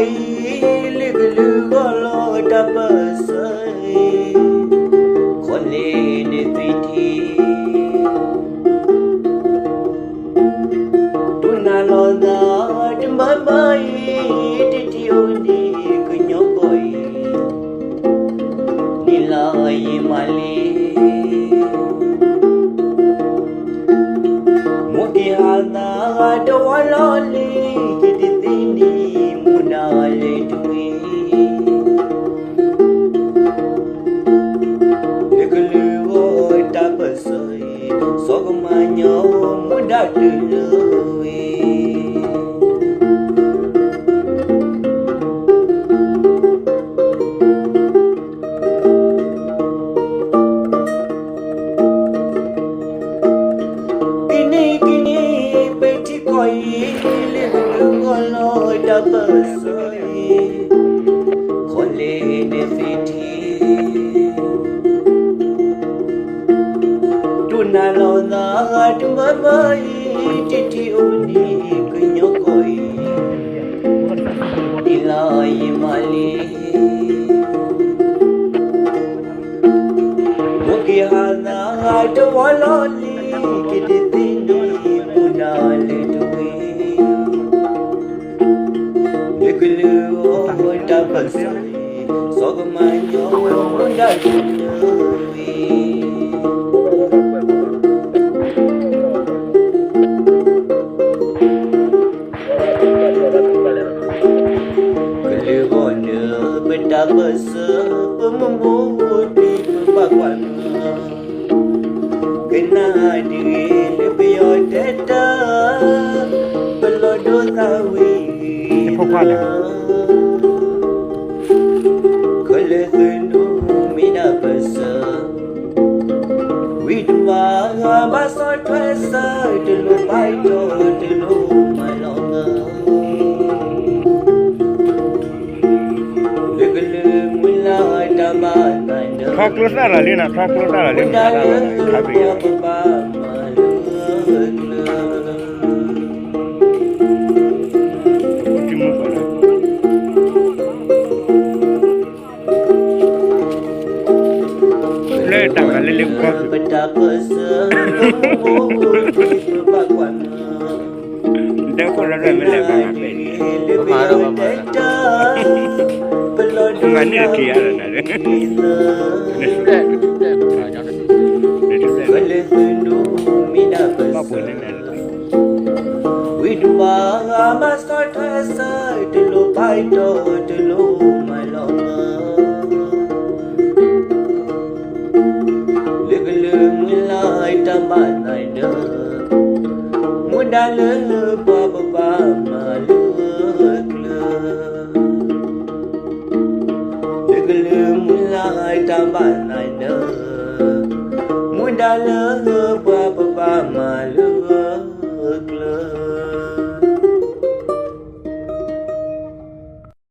koi liglu golo tapasai khole ne titi tunalo da dimbai titi oni kunyo koi nilai mali mugi hana do waloli kidini munale tui leglu tapasai sogmanyo mudatului koi liglu golo tapasai khole ne fiti tunalo na dumbai titi uni kunyo koi ilai mali mugi hana do waloli kidini munale leglu tapasai sogmanyo mudatului keliwona betapasa pemembuti pembaguan kena diri lebih odeta pelodo tawi kelehenu mina basa widwa baso twesa delu baito delu malonga legele mula damana Close na lina, close na lina. Happy. Dia ko la me le ba pe. Ngani ki ala na le. Widwa master tesa dilo paito dilo malonga legele mulai tamanai na mudale baba malukla legele mulai tamanai na mudale baba malu